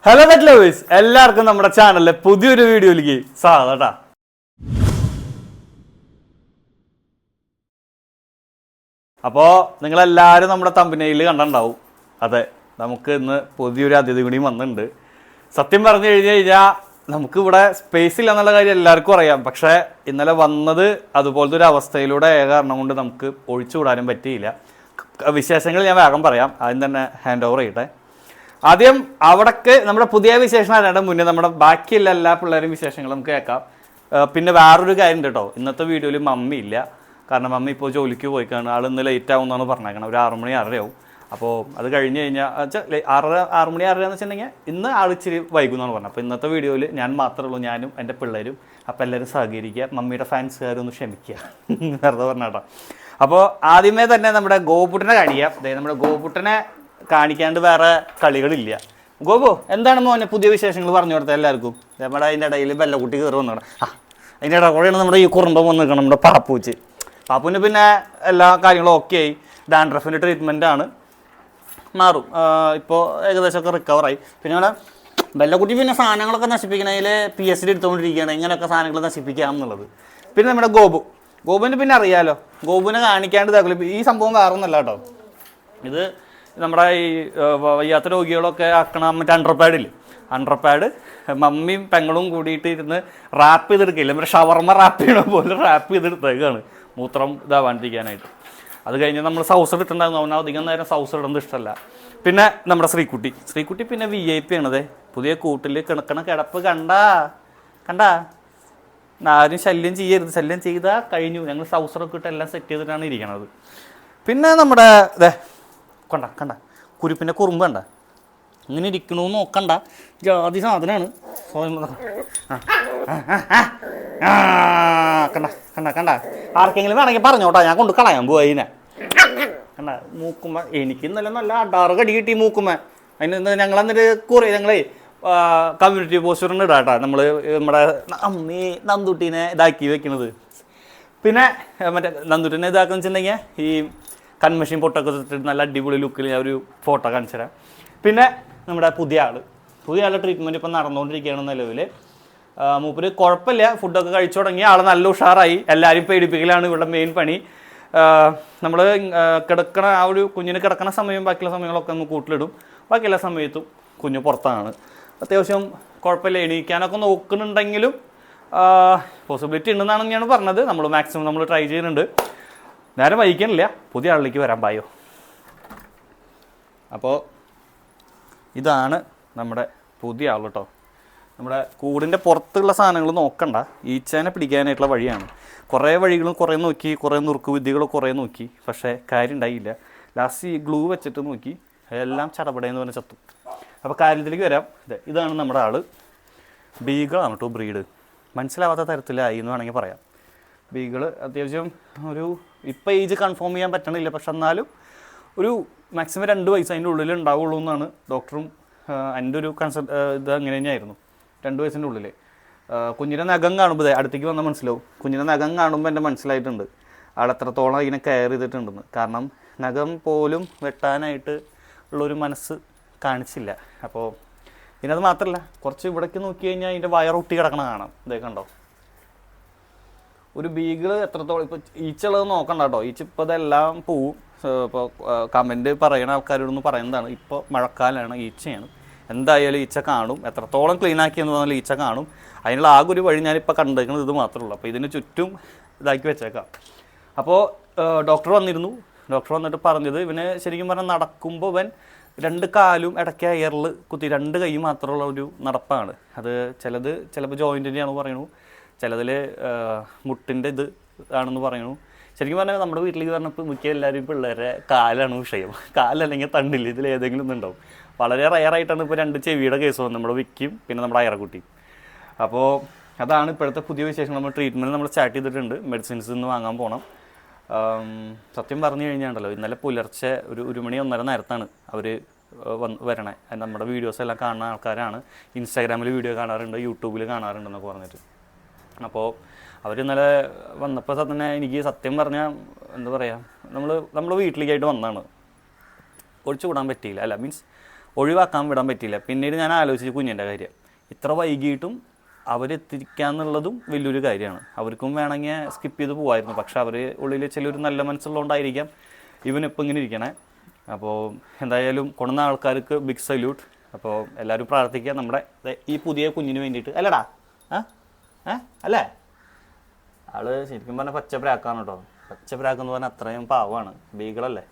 Hello pet lovers, എല്ലാവർക്കും നമ്മുടെ ചാനലിലെ പുതിയൊരു വീഡിയോയിലേക്ക് സ്വാഗതം. അപ്പോൾ നിങ്ങളെല്ലാവരും നമ്മുടെ തമ്പനയിൽ കണ്ടിട്ടുണ്ടാവും. അതെ, നമുക്ക് ഇന്ന് പുതിയൊരു അതിഥി കൂടിയും വന്നിട്ടുണ്ട്. സത്യം പറഞ്ഞു കഴിഞ്ഞാൽ നമുക്ക് ഇവിടെ സ്പേസ് ഇല്ല എന്നുള്ള കാര്യം എല്ലാവർക്കും അറിയാം. പക്ഷേ ഇന്നലെ വന്നത് അതുപോലത്തെ ഒരു അവസ്ഥയിലൂടെ കാരണം കൊണ്ട് നമുക്ക് ഒഴിച്ചുകൂടാനും പറ്റിയില്ല. വിശേഷങ്ങൾ ഞാൻ വേഗം പറയാം, ആദ്യം തന്നെ ഹാൻഡ് ഓവർ ചെയ്യട്ടെ. ആദ്യം അവിടേക്ക് നമ്മുടെ പുതിയ വിശേഷങ്ങൾ അറിയാണ്ട് മുന്നേ നമ്മുടെ ബാക്കിയുള്ള എല്ലാ പിള്ളേരും വിശേഷങ്ങൾ നമുക്ക് കേൾക്കാം. പിന്നെ വേറൊരു കാര്യം ഉണ്ട് കേട്ടോ, ഇന്നത്തെ വീഡിയോയിൽ മമ്മി ഇല്ല. കാരണം മമ്മി ഇപ്പോൾ ജോലിക്ക് പോയിക്കാണ്. ആൾ ഇന്ന് ലേറ്റ് ആവുമെന്നാണ് പറഞ്ഞേക്കണം. ഒരു 6 മണി 6:30 ആവും. അപ്പോൾ അത് കഴിഞ്ഞ് കഴിഞ്ഞാൽ 6 മണി 6:30 എന്ന് വെച്ചിട്ടുണ്ടെങ്കിൽ ഇന്ന് ആൾ ഇച്ചിരി വൈകും എന്നാണ് പറഞ്ഞത്. അപ്പോൾ ഇന്നത്തെ വീഡിയോയിൽ ഞാൻ മാത്രമേ ഉള്ളൂ, ഞാനും എൻ്റെ പിള്ളേരും. അപ്പോൾ എല്ലാവരും സഹകരിക്കുക, മമ്മിയുടെ ഫാൻസുകാരൊന്ന് ക്ഷമിക്കുക, വെറുതെ പറഞ്ഞാട്ടോ. അപ്പോൾ ആദ്യമേ തന്നെ നമ്മുടെ ഗോപുട്ടനെ കാണിക്കാം. അതായത് നമ്മുടെ ഗോപുട്ടനെ കാണിക്കാണ്ട് വേറെ കളികളില്ല. ഗോപു, എന്താണ് മോനെ പുതിയ വിശേഷങ്ങൾ പറഞ്ഞു കൊടുത്തത് എല്ലാവർക്കും? നമ്മുടെ അതിൻ്റെ ഇടയിൽ ബെല്ലക്കുട്ടി കയറി വന്നു. അതിൻ്റെ ഇടകൂടെയാണ് നമ്മുടെ ഈ കുറുമ്പം വന്ന് നിൽക്കണം, നമ്മുടെ പാപ്പൂച്ച്. പാപ്പുവിന് പിന്നെ എല്ലാ കാര്യങ്ങളും ഓക്കെ ആയി. ഡാൻഡ്രഫിൻ്റെ ട്രീറ്റ്മെൻ്റ് ആണ്, മാറും. ഇപ്പോൾ ഏകദേശമൊക്കെ റിക്കവറായി. പിന്നെ നമ്മുടെ ബെല്ലക്കുട്ടി പിന്നെ സാധനങ്ങളൊക്കെ നശിപ്പിക്കണമെങ്കിൽ PhD എടുത്തുകൊണ്ടിരിക്കുകയാണ്, ഇങ്ങനെയൊക്കെ സാധനങ്ങൾ നശിപ്പിക്കാം എന്നുള്ളത്. പിന്നെ നമ്മുടെ ഗോപുവിന് പിന്നെ അറിയാമല്ലോ, ഗോപുവിനെ കാണിക്കാണ്ട് ഇതാക്കില്ല. ഈ സംഭവം വേറെ ഒന്നല്ല കേട്ടോ. ഇത് നമ്മുടെ ഈ വയ്യാത്ത രോഗികളൊക്കെ ആക്കണ മറ്റേ അണ്ടർപാഡ് മമ്മിയും പെങ്ങളും കൂടിയിട്ട് ഇരുന്ന് റാപ്പ് ചെയ്തെടുക്കില്ല. നമ്മുടെ ഷവർമ റാപ്പ് ചെയ്യണ പോലെ റാപ്പ് ചെയ്തെടുത്തേക്കാണ് മൂത്രം ഇതാവാണ്ടിരിക്കാനായിട്ട്. അത് കഴിഞ്ഞ് നമ്മൾ സൗസ് ഇട്ടുണ്ടായിരുന്നു. അവന് അധികം നേരം സൗസ് ഇടുന്നത് ഇഷ്ടമല്ല. പിന്നെ നമ്മുടെ ശ്രീക്കുട്ടി പിന്നെ VIP ആണത്. പുതിയ കൂട്ടിൽ കിടക്കണ കിടപ്പ് കണ്ടാ ആരും ശല്യം ചെയ്യരുത്. ശല്യം ചെയ്താൽ കഴിഞ്ഞു. ഞങ്ങൾ സൗസറൊക്കെ ഇട്ട് എല്ലാം സെറ്റ് ചെയ്തിട്ടാണ് ഇരിക്കണത്. പിന്നെ നമ്മുടെ കണ്ട കുരുപ്പിൻ്റെ കുറുമ്പ് കണ്ട, ഇങ്ങനെ ഇരിക്കണമെന്ന് നോക്കണ്ട, ജാതി സാധനമാണ്. കണ്ട ആർക്കെങ്കിലും വേണമെങ്കിൽ പറഞ്ഞോട്ടാ, ഞാൻ കൊണ്ട് കളയാൻ പോവാ. ഇതിനെ കണ്ട മൂക്കുമ്മ എനിക്ക് ഇന്നലെ നല്ല അടാറ് കടി കിട്ടി മൂക്കുമ്മ. അതിന് ഞങ്ങളെന്നിട്ട് ഞങ്ങളെ കമ്മ്യൂണിറ്റി പോസ്റ്ററിന് ഇടാട്ടാ നമ്മൾ നമ്മുടെ നന്ദുട്ടീനെ ഇതാക്കി വെക്കണത്. പിന്നെ മറ്റേ നന്ദുട്ടീനെ ഇതാക്കുന്ന വെച്ചിട്ടുണ്ടെങ്കിൽ ഈ കൺമെഷീൻ പൊട്ടൊക്കെ ഇട്ടിട്ട് നല്ല അടിപൊളി ലുക്കിൽ ഞാൻ ഒരു ഫോട്ടോ കാണിച്ചു തരാം. പിന്നെ നമ്മുടെ പുതിയ ആളുടെ ട്രീറ്റ്മെൻറ്റ് ഇപ്പം നടന്നുകൊണ്ടിരിക്കുകയാണ് നിലവിൽ. മൂപ്പര് കുഴപ്പമില്ല, ഫുഡൊക്കെ കഴിച്ചു തുടങ്ങി. ആൾ നല്ല ഉഷാറായി. എല്ലാവരും പേടിപ്പിക്കലാണ് ഇവിടെ മെയിൻ പണി. നമ്മൾ കിടക്കണ ആ ഒരു കുഞ്ഞിന് കിടക്കണ സമയം ബാക്കിയുള്ള സമയങ്ങളൊക്കെ ഒന്ന് കൂട്ടിലിടും. ബാക്കിയെല്ലാ സമയത്തും കുഞ്ഞ് പുറത്താണ്. അത്യാവശ്യം കുഴപ്പമില്ല. എണീക്കാനൊക്കെ നോക്കുന്നുണ്ടെങ്കിലും പോസിബിലിറ്റി ഉണ്ടെന്നാണ് ഞാൻ പറഞ്ഞത്. നമ്മൾ മാക്സിമം നമ്മൾ ട്രൈ ചെയ്യുന്നുണ്ട്. നേരെ വൈകാനില്ല, പുതിയ ആളിലേക്ക് വരാൻ പായോ. അപ്പോൾ ഇതാണ് നമ്മുടെ പുതിയ ആൾ കേട്ടോ. നമ്മുടെ കൂടിൻ്റെ പുറത്തുള്ള സാധനങ്ങൾ നോക്കണ്ട, ഈച്ചേനെ പിടിക്കാനായിട്ടുള്ള വഴിയാണ്. കുറേ വഴികളും കുറേ നോക്കി, കുറേ നുറുക്ക് വിദ്യകളും കുറേ നോക്കി, പക്ഷേ കാര്യം ഉണ്ടായില്ല. ലാസ്റ്റ് ഈ ഗ്ലൂ വെച്ചിട്ട് നോക്കി, എല്ലാം ചടപടയെന്ന് പറഞ്ഞ് ചത്തു. അപ്പോൾ കാര്യത്തിലേക്ക് വരാം. ഇതാണ് നമ്മുടെ ആൾ. ബീഗളാണ് കേട്ടോ ബ്രീഡ്. മനസ്സിലാവാത്ത തരത്തിലായി എന്ന് വേണമെങ്കിൽ പറയാം. ബീഗിൾ അത്യാവശ്യം ഒരു ഇപ്പം ഏജ് കൺഫേം ചെയ്യാൻ പറ്റണില്ല, പക്ഷെ എന്നാലും ഒരു മാക്സിമം 2 വയസ്സ് അതിൻ്റെ ഉള്ളിൽ ഉണ്ടാവുള്ളൂ എന്നാണ് ഡോക്ടറും എൻ്റെ ഒരു ഇത് അങ്ങനെ തന്നെയായിരുന്നു. 2 വയസ്സിൻ്റെ ഉള്ളിൽ. കുഞ്ഞിൻ്റെ നഖം കാണുമ്പോൾ അടുത്തേക്ക് വന്നാൽ മനസ്സിലാവും. കുഞ്ഞിൻ്റെ നഖം കാണുമ്പോൾ എൻ്റെ മനസ്സിലായിട്ടുണ്ട് ആൾ എത്രത്തോളം ഇതിനെ കെയർ ചെയ്തിട്ടുണ്ടെന്ന്. കാരണം നഖം പോലും വെട്ടാനായിട്ട് ഉള്ളൊരു മനസ്സ് കാണിച്ചില്ല. അപ്പോൾ പിന്നെ അത് മാത്രമല്ല, കുറച്ച് ഇവിടേക്ക് നോക്കി കഴിഞ്ഞാൽ അതിൻ്റെ വയറൊട്ടി കിടക്കണ കാണാം. ഇതേ കണ്ടോ, ഒരു ബീഗിൾ എത്രത്തോളം. ഇപ്പോൾ ഈച്ചുള്ളത് നോക്കണ്ട കേട്ടോ, ഈച്ച ഇപ്പോൾ ഇതെല്ലാം പോവും. ഇപ്പോൾ കമൻറ്റ് പറയുന്ന ആൾക്കാരോടൊന്ന് പറയുന്നതാണ്, ഇപ്പോൾ മഴക്കാലമാണ്, ഈച്ചയാണ്. എന്തായാലും ഈച്ച കാണും. എത്രത്തോളം ക്ലീൻ ആക്കിയെന്ന് പറഞ്ഞാൽ ഈച്ച കാണും. അതിനുള്ള ആകെ ഒരു വഴി ഞാനിപ്പോൾ കണ്ടേക്കുന്നത് ഇത് മാത്രമേ ഉള്ളൂ. അപ്പോൾ ഇതിന് ചുറ്റും ഇതാക്കി വെച്ചേക്കാം. അപ്പോൾ ഡോക്ടർ വന്നിരുന്നു. ഡോക്ടർ വന്നിട്ട് പറഞ്ഞത് ഇവന് ശരിക്കും പറഞ്ഞാൽ നടക്കുമ്പോൾ ഇവൻ 2 കാലും ഇടയ്ക്ക് എയറിൽ കുത്തി 2 കൈ മാത്രമുള്ള ഒരു നടപ്പാണ്. അത് ചിലപ്പോൾ ജോയിൻറ്റിൻ്റെയാണ് പറയണു, ചിലതിൽ മുട്ടിൻ്റെ ഇത് ആണെന്ന് പറയുന്നു. ശരിക്കും പറഞ്ഞാൽ നമ്മുടെ വീട്ടിലേക്ക് പറഞ്ഞപ്പോൾ മിക്ക എല്ലാവരും പിള്ളേരെ കാലാണ് വിഷയം. കാലല്ലെങ്കിൽ തണ്ടില്ല, ഇതിൽ ഏതെങ്കിലും ഒന്നുണ്ടാവും. വളരെ റയറായിട്ടാണ് ഇപ്പോൾ 2 ചെവിയുടെ കേസ് വന്നത്, നമ്മുടെ വിക്കും പിന്നെ നമ്മുടെ അയറക്കുട്ടിയും. അപ്പോൾ അതാണ് ഇപ്പോഴത്തെ പുതിയ വിശേഷം. നമ്മൾ ട്രീറ്റ്മെൻറ്റ് നമ്മൾ സ്റ്റാർട്ട് ചെയ്തിട്ടുണ്ട്. മെഡിസിൻസ് ഇന്ന് വാങ്ങാൻ പോകണം. സത്യം പറഞ്ഞു കഴിഞ്ഞാണ്ടല്ലോ, ഇന്നലെ പുലർച്ചെ ഒരു 1 മണി 1:30 നേരത്താണ് അവർ വരണേ. നമ്മുടെ വീഡിയോസ് എല്ലാം കാണുന്ന ആൾക്കാരാണ്. ഇൻസ്റ്റാഗ്രാമിൽ വീഡിയോ കാണാറുണ്ട്, യൂട്യൂബിൽ കാണാറുണ്ടെന്നൊക്കെ പറഞ്ഞിട്ട്. അപ്പോൾ അവർ ഇന്നലെ വന്നപ്പോൾ തന്നെ എനിക്ക് സത്യം പറഞ്ഞാൽ എന്താ പറയുക, നമ്മൾ വീട്ടിലേക്കായിട്ട് വന്നതാണ്. ഒഴിച്ചു കൂടാൻ പറ്റിയില്ല. അല്ല മീൻസ് ഒഴിവാക്കാൻ വിടാൻ പറ്റിയില്ല. പിന്നീട് ഞാൻ ആലോചിച്ചു കുഞ്ഞിൻ്റെ കാര്യം. ഇത്ര വൈകിട്ടും അവരെത്തിക്കുക എന്നുള്ളതും വലിയൊരു കാര്യമാണ്. അവർക്കും വേണമെങ്കിൽ സ്കിപ്പ് ചെയ്ത് പോകുമായിരുന്നു. പക്ഷെ അവർ ഉള്ളിൽ ചിലൊരു നല്ല മനസ്സുള്ളതുകൊണ്ടായിരിക്കാം ഇവനിപ്പോൾ ഇങ്ങനെ ഇരിക്കണേ. അപ്പോൾ എന്തായാലും കൊണ്ടുവന്ന ആൾക്കാർക്ക് ബിഗ് സല്യൂട്ട്. അപ്പോൾ എല്ലാവരും പ്രാർത്ഥിക്കുക നമ്മുടെ ഈ പുതിയ കുഞ്ഞിന് വേണ്ടിയിട്ട്. അല്ലടാ അല്ലേ? ആള് ശരിക്കും പറഞ്ഞാൽ പച്ചപ്രാക്കാണ് കേട്ടോ. പച്ചപ്രാക്കെന്ന് പറഞ്ഞാൽ അത്രയും പാവമാണ്. ബീഗളല്ലേ,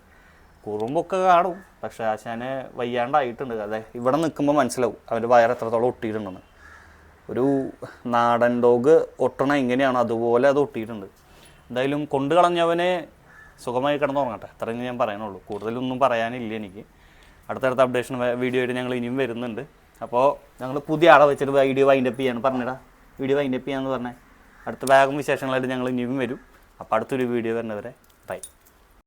കുറുമ്പൊക്കെ കാണും. പക്ഷേ ആശാന് വയ്യാണ്ടായിട്ടുണ്ട്. അതെ, ഇവിടെ നിൽക്കുമ്പോൾ മനസ്സിലാവും അവൻ്റെ വയർ എത്രത്തോളം ഒട്ടിയിട്ടുണ്ടെന്ന്. ഒരു നാടൻ ഡോഗ് ഒട്ടണ എങ്ങനെയാണോ അതുപോലെ അത് ഒട്ടിയിട്ടുണ്ട്. എന്തായാലും കൊണ്ടു കളഞ്ഞവനെ സുഖമായി കിടന്നുറങ്ങട്ടെ, അത്രയും ഞാൻ പറയാനുള്ളൂ. കൂടുതലൊന്നും പറയാനില്ല എനിക്ക്. അടുത്തടുത്ത അപ്ഡേഷൻ വീഡിയോ ആയിട്ട് ഞങ്ങൾ ഇനിയും വരുന്നുണ്ട്. അപ്പോൾ ഞങ്ങൾ പുതിയ ആളെ വെച്ചിട്ട് വീഡിയോ വൈൻഡപ്പ് ചെയ്യാൻ പറഞ്ഞിടാ. വീഡിയോ വൈൻഡപ്പ് ചെയ്യാമെന്ന് പറഞ്ഞേ. അടുത്ത വേഗം വിശേഷങ്ങളായിട്ട് ഞങ്ങൾ ഇനിയും വരും. അപ്പോൾ അടുത്തൊരു വീഡിയോ വരുന്നവരെ ബൈ.